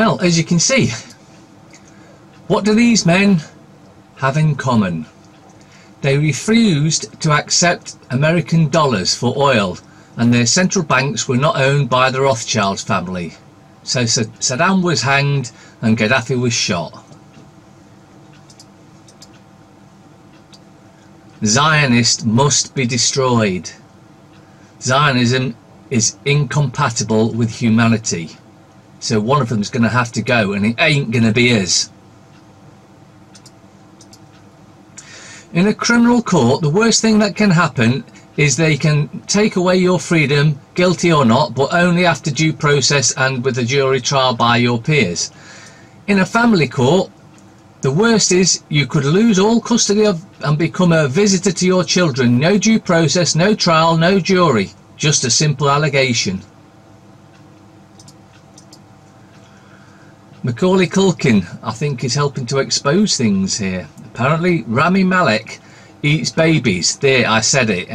Well, as you can see, what do these men have in common? They refused to accept American dollars for oil, and their central banks were not owned by the Rothschild family. So Saddam was hanged and Gaddafi was shot. Zionist must be destroyed. Zionism is incompatible with humanity. So one of them is going to have to go, and it ain't going to be us. In a criminal court, the worst thing that can happen is they can take away your freedom, guilty or not, but only after due process and with a jury trial by your peers. In a family court, the worst is you could lose all custody of and become a visitor to your children. No due process, no trial, no jury, just a simple allegation. Macaulay Culkin, I think, is helping to expose things here. Apparently Rami Malek eats babies. There, I said it.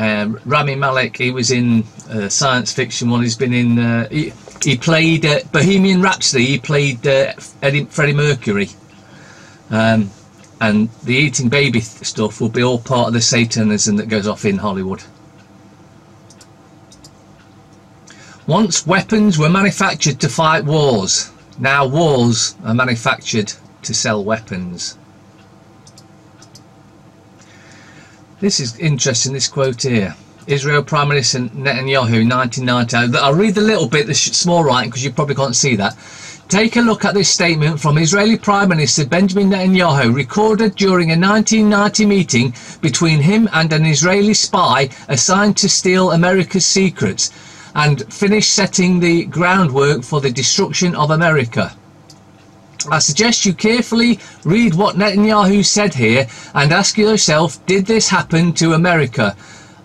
Rami Malek, he was in science fiction one. He's been in he played Bohemian Rhapsody. He played Freddie Mercury. And the eating baby stuff will be all part of the Satanism that goes off in Hollywood. Once weapons were manufactured to fight wars. Now wars are manufactured to sell weapons. This is interesting, this quote here. Israel Prime Minister Netanyahu, 1990. I'll read a little bit, the small writing, because you probably can't see that. Take a look at this statement from Israeli Prime Minister Benjamin Netanyahu, recorded during a 1990 meeting between him and an Israeli spy assigned to steal America's secrets and finish setting the groundwork for the destruction of America. I suggest you carefully read what Netanyahu said here and ask yourself, did this happen to America?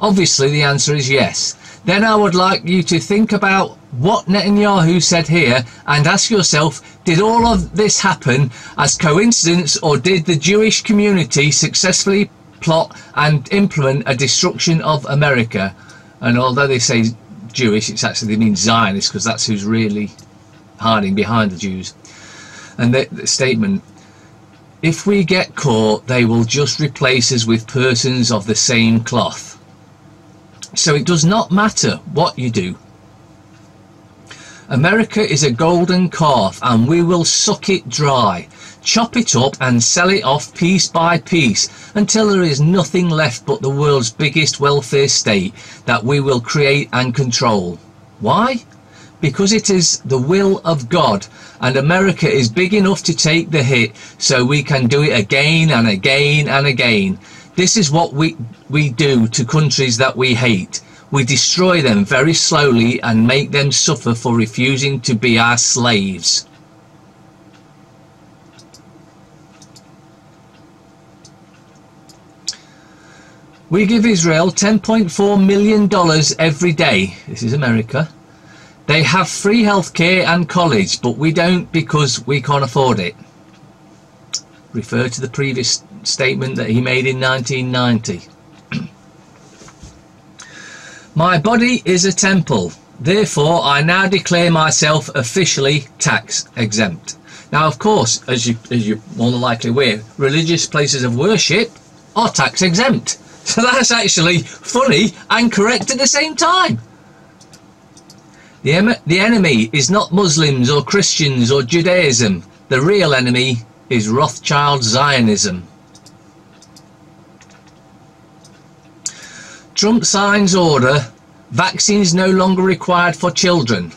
Obviously the answer is yes. Then I would like you to think about what Netanyahu said here and ask yourself, did all of this happen as coincidence, or did the Jewish community successfully plot and implement a destruction of America? And although they say Jewish, it's actually, they mean Zionist, because that's who's really hiding behind the Jews. And the statement, if we get caught, they will just replace us with persons of the same cloth. So it does not matter what you do. America is a golden calf, and we will suck it dry, chop it up and sell it off piece by piece until there is nothing left but the world's biggest welfare state that we will create and control. Why? Because it is the will of God, and America is big enough to take the hit, so we can do it again and again and again. This is what we do to countries that we hate. We destroy them very slowly and make them suffer for refusing to be our slaves. We give Israel $10.4 million every day. This is America. They have free healthcare and college, but we don't because we can't afford it. Refer to the previous statement that he made in 1990. My body is a temple, therefore I now declare myself officially tax exempt. Now, of course, as you're more than likely aware, religious places of worship are tax exempt. So that's actually funny and correct at the same time. The enemy is not Muslims or Christians or Judaism. The real enemy is Rothschild Zionism. Trump signs order, vaccines no longer required for children.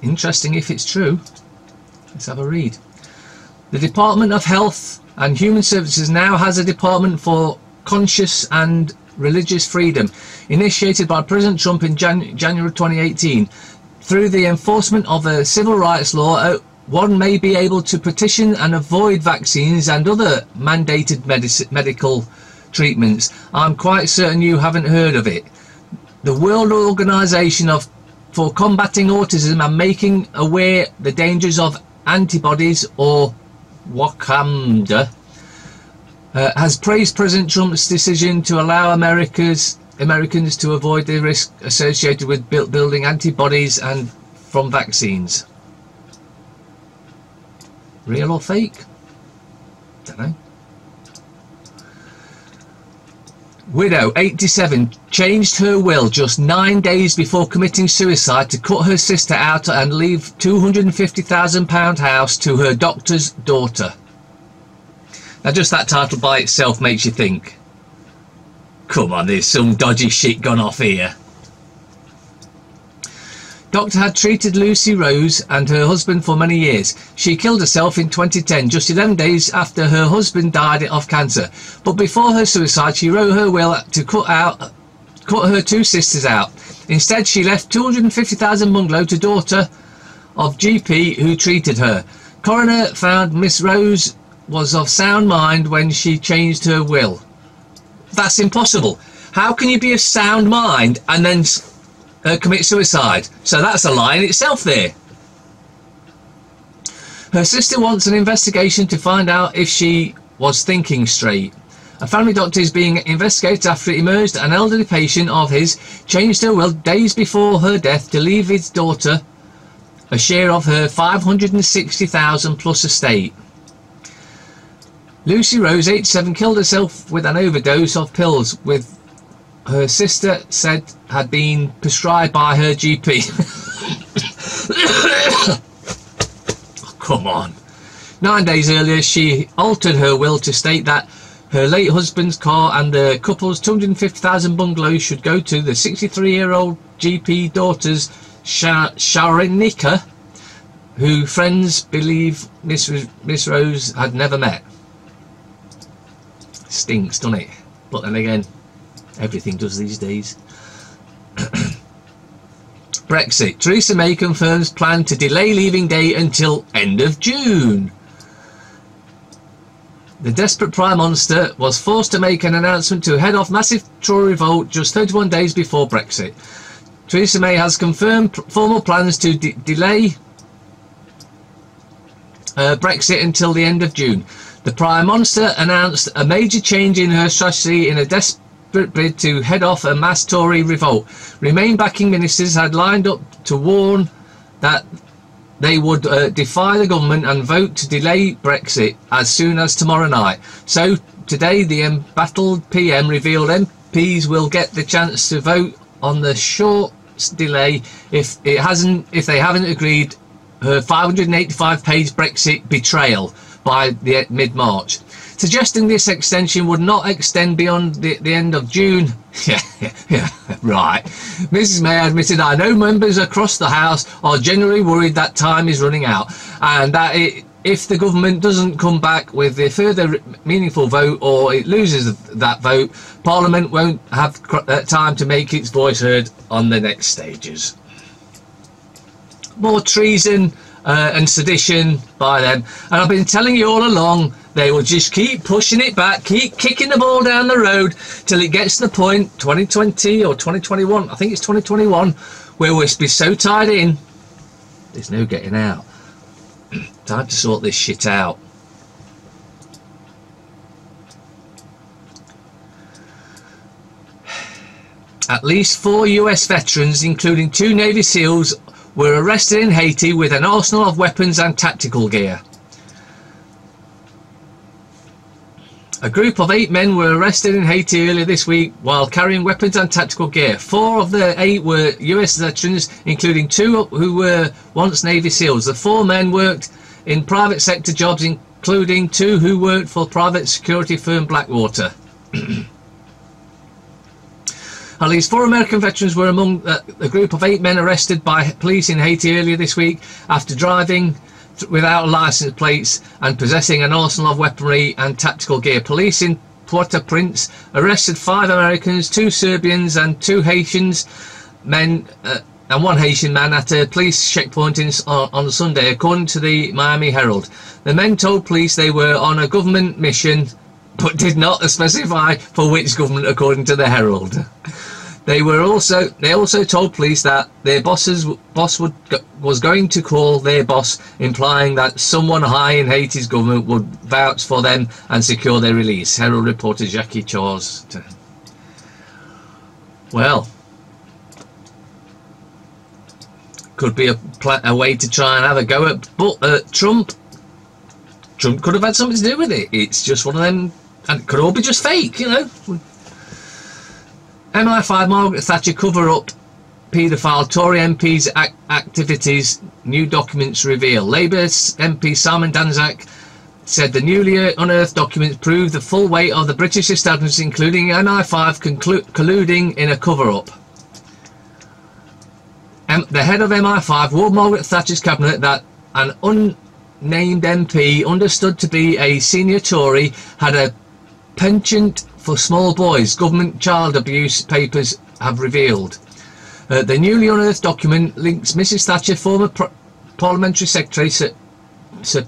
Interesting if it's true. Let's have a read. The Department of Health and Human Services now has a Department for Conscious and Religious Freedom, initiated by President Trump in January 2018. Through the enforcement of a civil rights law, one may be able to petition and avoid vaccines and other mandated medical treatments. I'm quite certain you haven't heard of it. The World Organization for Combating Autism and Making Aware the Dangers of Antibodies, or WACAMDA, has praised President Trump's decision to allow America's Americans to avoid the risk associated with building antibodies and from vaccines. Real or fake? Don't know. Widow, 87, changed her will just 9 days before committing suicide to cut her sister out and leave £250,000 house to her doctor's daughter. Now just that title by itself makes you think, come on, there's some dodgy shit gone off here. Doctor had treated Lucy Rose and her husband for many years. She killed herself in 2010, just 11 days after her husband died of cancer. But before her suicide, she wrote her will to cut her two sisters out. Instead, she left £250,000 bungalow to daughter of GP who treated her. Coroner found Miss Rose was of sound mind when she changed her will. That's impossible. How can you be of sound mind and then commit suicide? So that's a lie in itself there. Her sister wants an investigation to find out if she was thinking straight. A family doctor is being investigated after it emerged an elderly patient of his changed her will days before her death to leave his daughter a share of her £560,000 plus estate. Lucy Rose, 87, killed herself with an overdose of pills with her sister said had been prescribed by her GP. Oh, come on. 9 days earlier, she altered her will to state that her late husband's car and the couple's £250,000 bungalow should go to the 63-year-old GP daughter's Sharonika, who friends believe Miss Rose had never met. Stinks, doesn't it? But then again, everything does these days. Brexit. Theresa May confirms plan to delay leaving date until end of June. The desperate Prime Minister was forced to make an announcement to head off massive Tory revolt just 31 days before Brexit. Theresa May has confirmed formal plans to delay Brexit until the end of June. The Prime Minister announced a major change in her strategy in a desperate bid to head off a mass Tory revolt. Remain backing ministers had lined up to warn that they would defy the government and vote to delay Brexit as soon as tomorrow night. So today the embattled PM revealed MPs will get the chance to vote on the short delay if they haven't agreed her 585-page Brexit betrayal by the mid-March, suggesting this extension would not extend beyond the end of June. Yeah, right. Mrs May admitted, I know members across the House are generally worried that time is running out and that if the government doesn't come back with a further meaningful vote or it loses that vote, Parliament won't have time to make its voice heard on the next stages. More treason and sedition by them, and I've been telling you all along they will just keep pushing it back, keep kicking the ball down the road till it gets to the point 2020 or 2021, I think it's 2021, where we'll be so tied in there's no getting out. Time to sort this shit out. At least 4 US veterans, including 2 Navy SEALs, were arrested in Haiti with an arsenal of weapons and tactical gear. A group of 8 men were arrested in Haiti earlier this week while carrying weapons and tactical gear. 4 of the 8 were US veterans, including 2 who were once Navy SEALs. The 4 men worked in private sector jobs, including 2 who worked for private security firm Blackwater. At least 4 American veterans were among a group of 8 men arrested by police in Haiti earlier this week after driving without license plates and possessing an arsenal of weaponry and tactical gear. Police in Port-au-Prince arrested 5 Americans, 2 Serbians and 2 Haitians men and 1 Haitian man at a police checkpoint on Sunday, according to the Miami Herald. The men told police they were on a government mission but did not specify for which government, according to the Herald. They also told police that their boss was going to call their boss, implying that someone high in Haiti's government would vouch for them and secure their release. Herald reporter Jackie Charles. Well, could be a way to try and have a go at Trump. Trump could have had something to do with it. It's just one of them, and it could all be just fake, you know. MI5 Margaret Thatcher cover up paedophile Tory MP's activities, new documents reveal. Labour MP Simon Danczak said the newly unearthed documents prove the full weight of the British establishment, including MI5 colluding in a cover-up. The head of MI5 warned Margaret Thatcher's cabinet that an unnamed MP, understood to be a senior Tory, had a penchant for small boys, government child abuse papers have revealed. The newly unearthed document links Mrs Thatcher, former Parliamentary Secretary Sir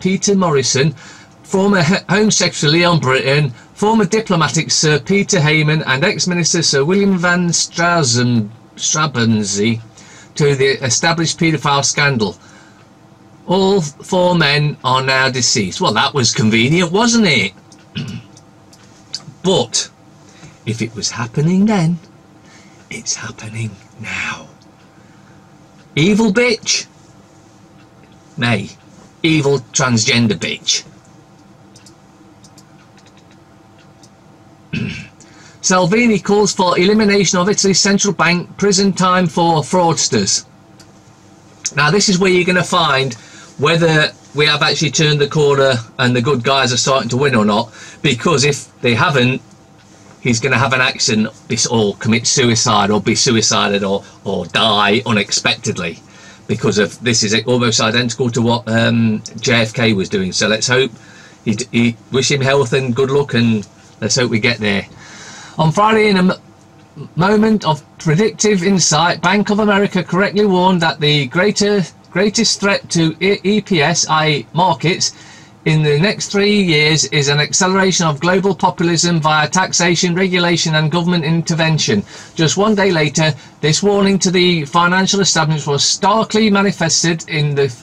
Peter Morrison, former Home Secretary Leon Britton, former diplomatic Sir Peter Heyman and ex-minister Sir William Van Strabensee to the established paedophile scandal. All four men are now deceased. Well, that was convenient, wasn't it? But if it was happening then, it's happening now. Evil bitch. May. Evil transgender bitch. Salvini calls for elimination of Italy's central bank, prison time for fraudsters. Now this is where you're going to find whether we have actually turned the corner and the good guys are starting to win or not, because if they haven't, he's going to have an accident or commit suicide or be suicided or die unexpectedly, because of this is almost identical to what JFK was doing. So let's hope he wish him health and good luck, and let's hope we get there. On Friday, in a moment of predictive insight, Bank of America correctly warned that the greatest threat to EPS, i.e. markets, in the next 3 years is an acceleration of global populism via taxation, regulation and government intervention. Just 1 day later, this warning to the financial establishment was starkly manifested in the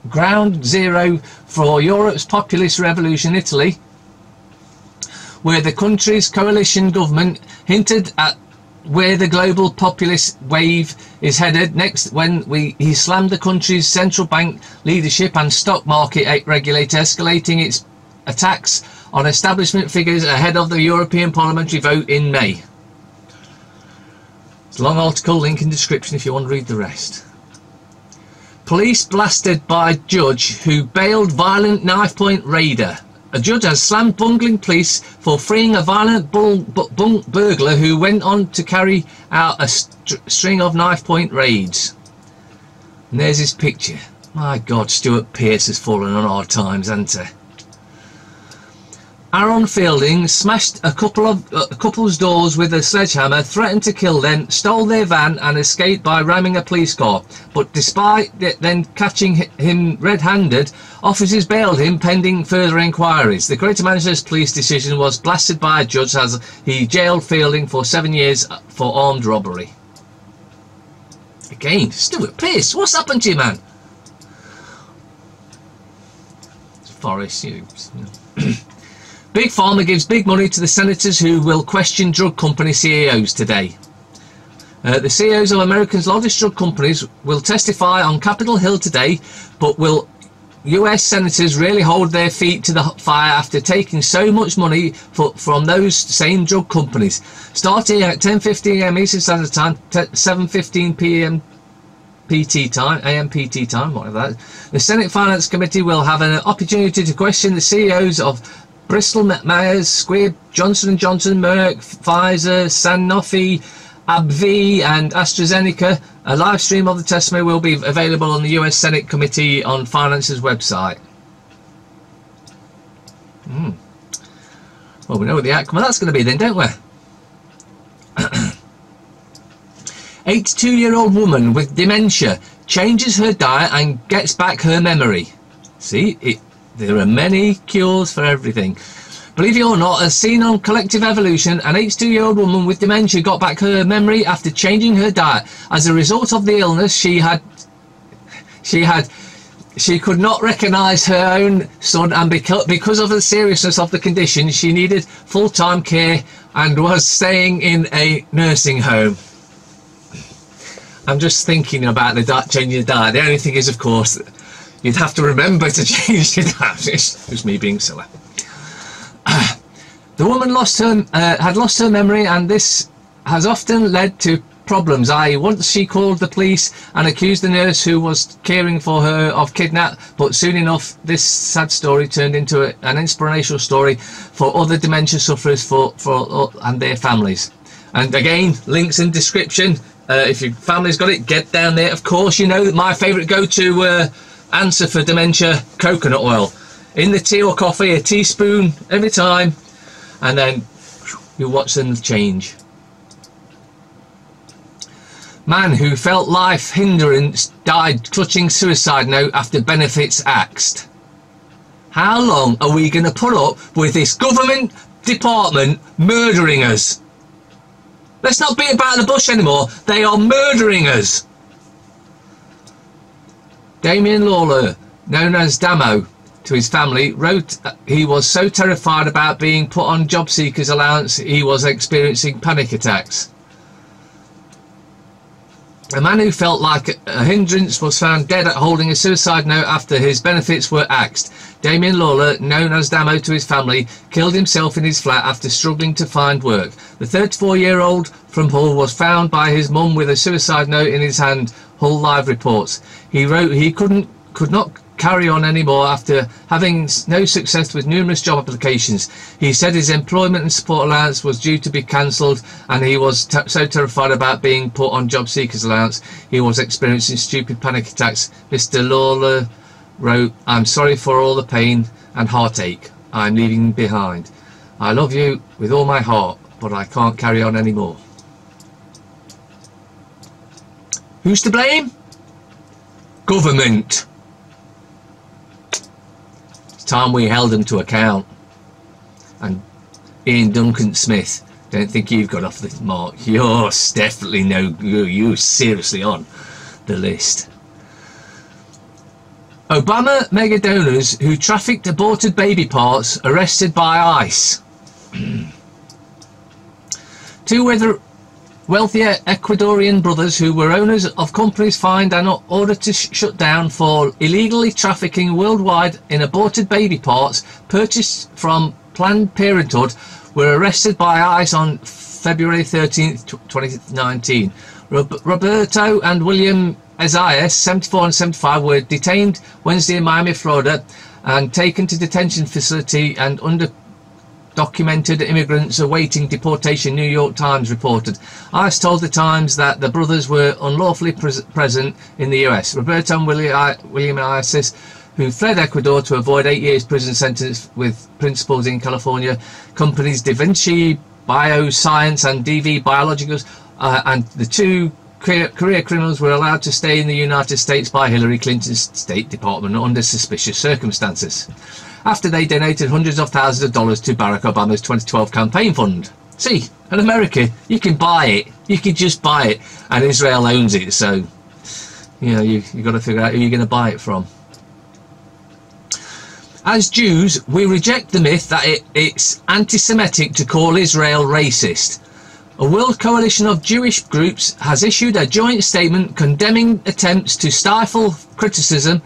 ground zero for Europe's populist revolution, Italy, where the country's coalition government hinted at where the global populist wave is headed next when he slammed the country's central bank leadership and stock market regulator, escalating its attacks on establishment figures ahead of the European parliamentary vote in May. It's a long article, link in description if you want to read the rest. Police blasted by judge who bailed violent knife-point raider. A judge has slammed bungling police for freeing a violent burglar who went on to carry out a string of knife-point raids. And there's his picture. My God, Stuart Pearce has fallen on hard times, hasn't he? Aaron Fielding smashed a couple's doors with a sledgehammer, threatened to kill them, stole their van and escaped by ramming a police car. But despite then catching him red-handed, officers bailed him pending further inquiries. The Greater Manchester Police decision was blasted by a judge as he jailed Fielding for 7 years for armed robbery. Again, Stuart Pearce, what's happened to you, man? Forrest, you know. Big Pharma gives big money to the senators who will question drug company CEOs today. The CEOs of America's largest drug companies will testify on Capitol Hill today, but will US senators really hold their feet to the fire after taking so much money from those same drug companies? Starting at 10:15 a.m. Eastern Standard Time, 7:15 p.m. PT time, AM PT time, whatever that is. The Senate Finance Committee will have an opportunity to question the CEOs of Bristol Myers Squibb, Johnson & Johnson, Merck, Pfizer, Sanofi, AbbVie and AstraZeneca. A live stream of the testimony will be available on the US Senate Committee on Finance's website. Well, we know what the outcome of that's going to be then, don't we? 82-year-old woman with dementia changes her diet and gets back her memory. See, there are many cures for everything. Believe it or not, as seen on Collective Evolution, an 82-year-old woman with dementia got back her memory after changing her diet. As a result of the illness, she could not recognise her own son, and because of the seriousness of the condition, she needed full-time care and was staying in a nursing home. I'm just thinking about the changing the diet. The only thing is, of course, that you'd have to remember to change the diet. It's just me being silly. The woman had lost her memory, and this has often led to problems. Once she called the police and accused the nurse who was caring for her of kidnap, but soon enough this sad story turned into an inspirational story for other dementia sufferers and their families. And again, links in description. If your family's got it, get down there. Of course, you know that my favourite go-to answer for dementia: coconut oil in the tea or coffee, a teaspoon every time, and then you watch them change. Man who felt life hindrance died clutching suicide note after benefits axed. How long are we going to put up with this government department murdering us? Let's not beat about the bush anymore. They are murdering us. Damien Lawler, known as Damo to his family, wrote he was so terrified about being put on job seekers allowance he was experiencing panic attacks. A man who felt like a hindrance was found dead at holding a suicide note after his benefits were axed. Damien Lawler, known as Damo to his family, killed himself in his flat after struggling to find work. The 34-year-old from Hull was found by his mum with a suicide note in his hand, Hull Live reports. He wrote he could not carry on anymore after having no success with numerous job applications. He said his employment and support allowance was due to be cancelled, and he was so terrified about being put on job seekers allowance he was experiencing stupid panic attacks. Mr. Lawler wrote, "I'm sorry for all the pain and heartache I'm leaving behind. I love you with all my heart, but I can't carry on anymore." Who's to blame? Government. Time we held them to account. And Ian Duncan Smith, don't think you've got off the mark. You're definitely you're seriously on the list. Obama mega donors who trafficked aborted baby parts arrested by ICE. Two wealthier Ecuadorian brothers who were owners of companies fined and ordered to shut down for illegally trafficking worldwide in aborted baby parts purchased from Planned Parenthood were arrested by ICE on February 13th, 2019. Roberto and William Ezayas, 74 and 75, were detained Wednesday in Miami, Florida, and taken to detention facility and undocumented immigrants awaiting deportation, New York Times reported. ICE told the Times that the brothers were unlawfully present in the US. Roberto and William Isis, who fled Ecuador to avoid 8 years prison sentence with principals in California companies Dementia Bioscience and DV Biologicals, and the two career criminals were allowed to stay in the United States by Hillary Clinton's State Department under suspicious circumstances, after they donated hundreds of thousands of dollars to Barack Obama's 2012 campaign fund. See, in America, you can buy it. You can just buy it, and Israel owns it. So, you know, you've got to figure out who you're going to buy it from. As Jews, we reject the myth that it's anti-Semitic to call Israel racist. A world coalition of Jewish groups has issued a joint statement condemning attempts to stifle criticism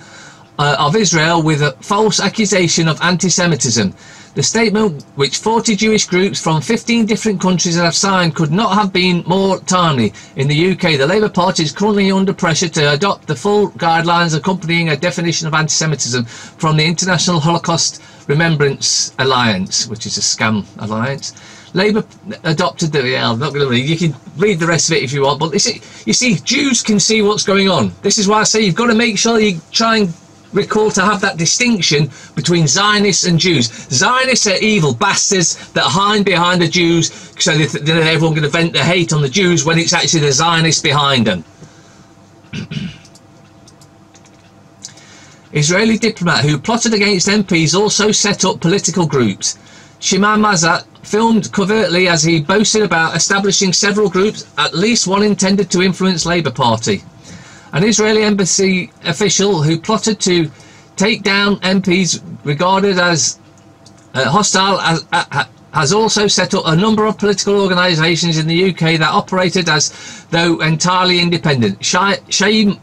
of Israel with a false accusation of anti-Semitism. The statement, which 40 Jewish groups from 15 different countries have signed, could not have been more timely. In the UK, the Labour Party is currently under pressure to adopt the full guidelines accompanying a definition of anti-Semitism from the International Holocaust Remembrance Alliance, which is a scam alliance. Labour adopted the... Yeah, I'm not going to read. You can read the rest of it if you want, but you see, Jews can see what's going on. This is why I say you've got to make sure you try and recall to have that distinction between Zionists and Jews. Zionists are evil bastards that hide behind the Jews so that everyone can vent their hate on the Jews when it's actually the Zionists behind them. Israeli diplomat who plotted against MPs also set up political groups. Shimon Mazat filmed covertly as he boasted about establishing several groups, at least one intended to influence Labour Party. An Israeli embassy official who plotted to take down MPs regarded as hostile has also set up a number of political organisations in the UK that operated as though entirely independent. Shea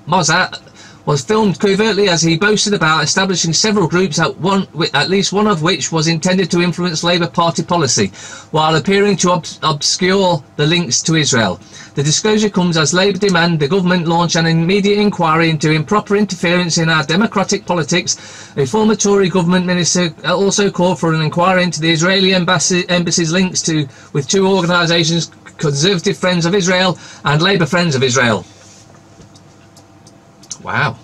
Mossad was filmed covertly as he boasted about establishing several groups, at least one of which was intended to influence Labour Party policy, while appearing to obscure the links to Israel. The disclosure comes as Labour demand the government launch an immediate inquiry into improper interference in our democratic politics. A former Tory government minister also called for an inquiry into the Israeli embassy's links with two organisations, Conservative Friends of Israel and Labour Friends of Israel. Wow.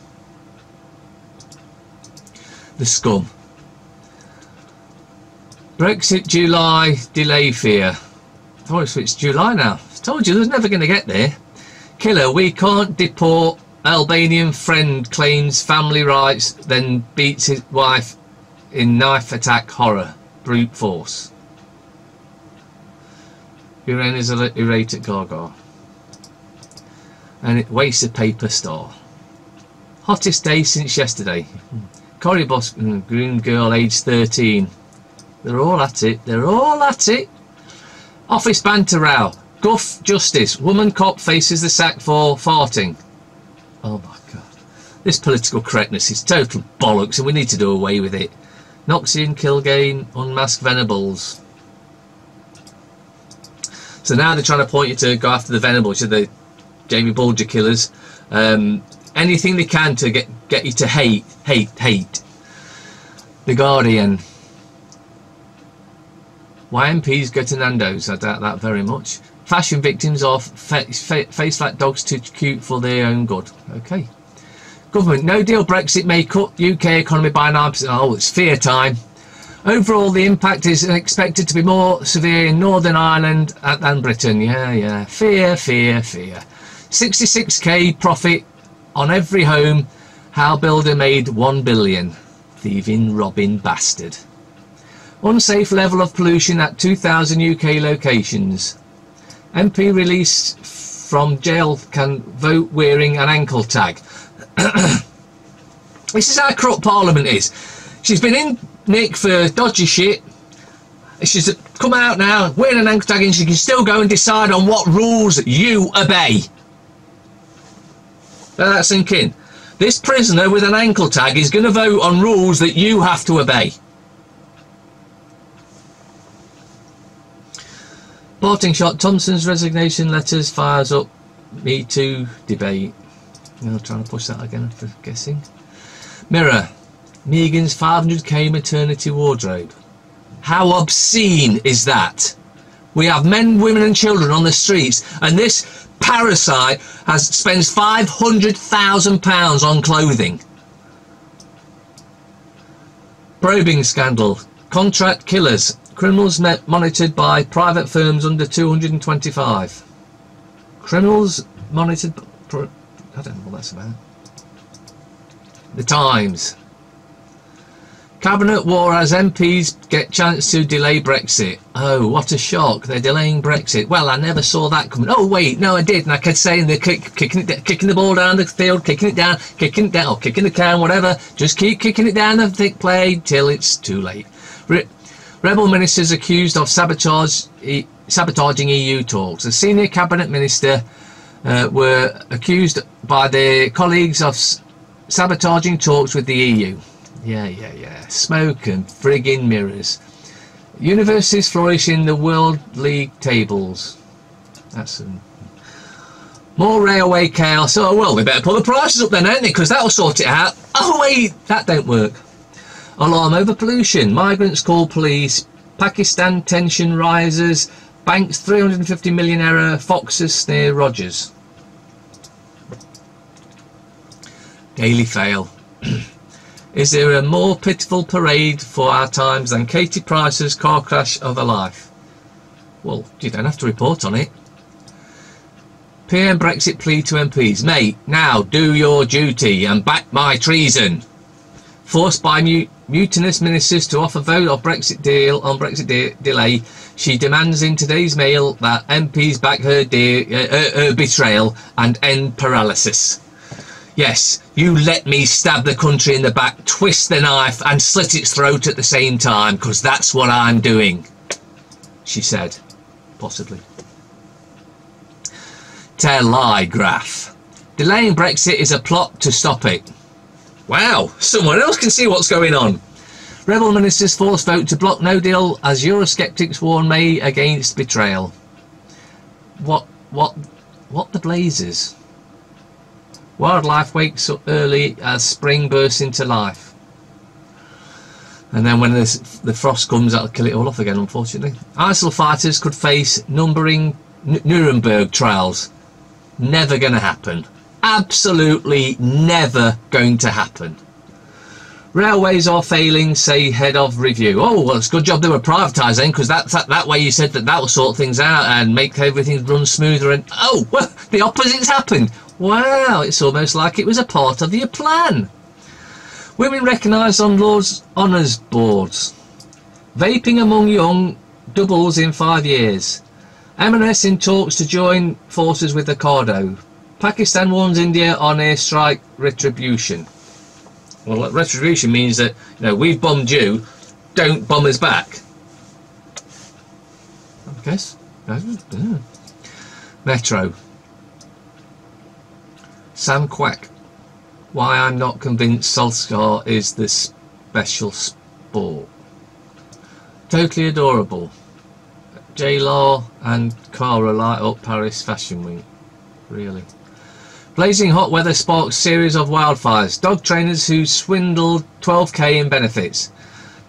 The scum. Brexit July delay fear. Oh, it's July now. I told you, I was never going to get there. Killer, we can't deport Albanian friend claims family rights, then beats his wife in knife attack horror. Brute force. Iran is irate at Gaga. And it wastes a paper star. Hottest day since yesterday. Corrie Boss, green girl, aged 13. They're all at it. They're all at it. Office banter row. Guff justice. Woman cop faces the sack for farting. Oh my God. This political correctness is total bollocks and we need to do away with it. Noxie and Kilgane unmask Venables. So now they're trying to point you to go after the Venables, the Jamie Bulger killers. Anything they can to get you to hate. The Guardian. Why MPs go to Nando's? I doubt that very much. Fashion victims are face like dogs too cute for their own good. Okay. Government, no deal Brexit may cut UK economy by 9%. Oh, it's fear time. Overall, the impact is expected to be more severe in Northern Ireland than Britain. Yeah. Fear. 66k profit on every home. How builder made 1 billion. Thieving, robbing bastard. Unsafe level of pollution at 2,000 UK locations. MP released from jail can vote wearing an ankle tag. This is how corrupt Parliament is. She's been in Nick for dodgy shit. She's come out now wearing an ankle tag and she can still go and decide on what rules you obey. Let that sink in. This prisoner with an ankle tag is going to vote on rules that you have to obey. Parting shot. Thompson's resignation letters fires up Me Too debate. I'm trying to push that again for guessing. Mirror. Megan's 500k maternity wardrobe. How obscene is that? We have men, women and children on the streets and this parasite spends £500,000 on clothing. Probing scandal. Contract killers. Criminals monitored by private firms under 225. Criminals monitored... I don't know what that's about. The Times. Cabinet war as MPs get chance to delay Brexit. Oh, what a shock. They're delaying Brexit. Well, I never saw that coming. Oh, wait, no, I did. And I kept saying they're kicking the ball down the field, kicking it down, kicking the can, whatever. Just keep kicking it down the thick play till it's too late. Rebel ministers accused of sabotaging EU talks. A senior cabinet minister were accused by their colleagues of sabotaging talks with the EU. Yeah. Smoke and friggin' mirrors. Universities flourish in the World League tables. That's more railway chaos. Oh, well, we better put the prices up then, ain't they? Because that'll sort it out. Oh, wait, that don't work. Alarm over pollution. Migrants call police. Pakistan tension rises. Banks 350 million error. Foxes snare Rogers. Daily Fail. Is there a more pitiful parade for our times than Katie Price's car crash of a life? Well, you don't have to report on it. PM Brexit plea to MPs. Mate, now do your duty and back my treason. Forced by mutinous ministers to offer vote on Brexit delay, she demands in today's Mail that MPs back her betrayal and end paralysis. Yes, you let me stab the country in the back, twist the knife and slit its throat at the same time, because that's what I'm doing. she said. Possibly. Telegraph. Delaying Brexit is a plot to stop it. Wow, someone else can see what's going on. Rebel ministers force vote to block no deal as Eurosceptics warn May against betrayal. What the blazes? Wildlife wakes up early as spring bursts into life. And then when the frost comes, that'll kill it all off again, unfortunately. ISIL fighters could face numbering Nuremberg trials. Never going to happen. Absolutely never going to happen. Railways are failing, say head of review. Oh, well, it's a good job they were privatising, because that way you said that will sort things out and make everything run smoother. And oh, well, the opposite's happened. Wow, it's almost like it was a part of your plan. Women recognised on Lord's Honours boards. Vaping among young doubles in 5 years. M&S in talks to join forces with Ocado. Pakistan warns India on airstrike retribution. Well, retribution means that, you know, we've bombed you, don't bomb us back. I guess. Metro. Sam Quack. Why I'm not convinced Solskjaer is the special sport. Totally adorable. J-Law and Cara light up Paris Fashion Week. Really. Blazing hot weather sparks series of wildfires. Dog trainers who swindled 12k in benefits.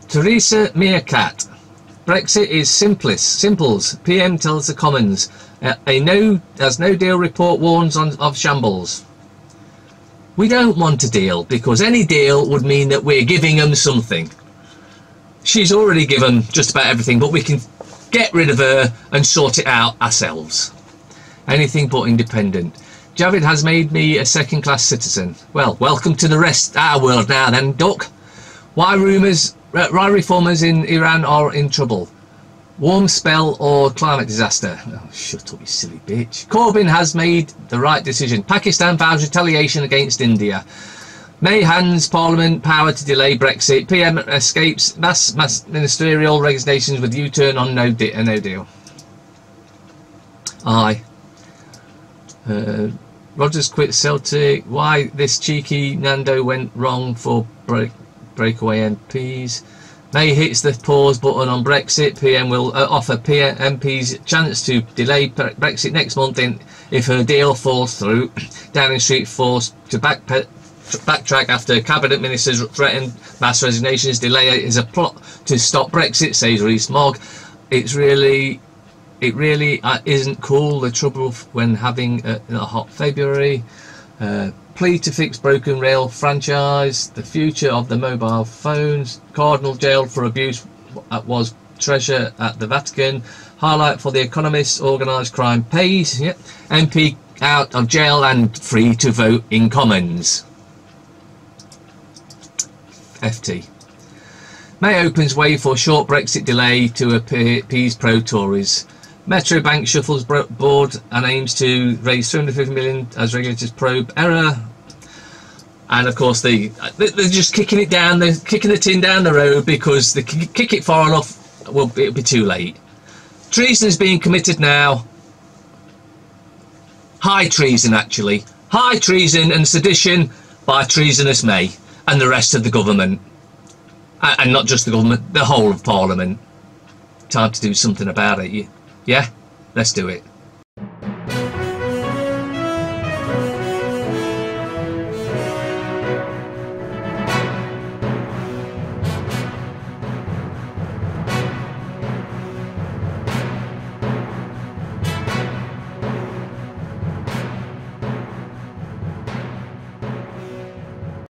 Theresa May. Brexit is simples. PM tells the Commons. As no deal report warns of shambles. We don't want a deal because any deal would mean that we're giving them something. She's already given just about everything, but we can get rid of her and sort it out ourselves. Anything but independent. Javid has made me a second-class citizen. Well, welcome to the rest of our world now then, Duck. Why reformers in Iran are in trouble. Warm spell or climate disaster. Oh, shut up, you silly bitch. Corbyn has made the right decision. Pakistan vows retaliation against India. May hands Parliament power to delay Brexit. PM escapes mass ministerial resignations with U-turn on no deal. Aye. Rodgers quit Celtic. Why this cheeky Nando went wrong for breakaway MPs. May hits the pause button on Brexit. PM will offer MPs chance to delay Brexit next month if her deal falls through. Downing Street forced to backtrack after cabinet ministers threatened mass resignations. Delay is a plot to stop Brexit, says Rees-Mogg. It really isn't cool. The trouble when having a hot February. Plea to fix broken rail franchise. The future of the mobile phones. Cardinal jailed for abuse was treasure at the Vatican. Highlight for The Economist. Organised crime pays. Yep. MP out of jail and free to vote in Commons. FT. May opens way for short Brexit delay to appease pro-Tories. Metro Bank shuffles board and aims to raise 250 million as regulators probe error. And of course they're just kicking it down. They're kicking the tin down the road because they kick it far enough, it'll be too late. Treason is being committed now. High treason, actually. High treason and sedition by treasonous May and the rest of the government. And not just the government, the whole of Parliament. Time to do something about it. Yeah, let's do it.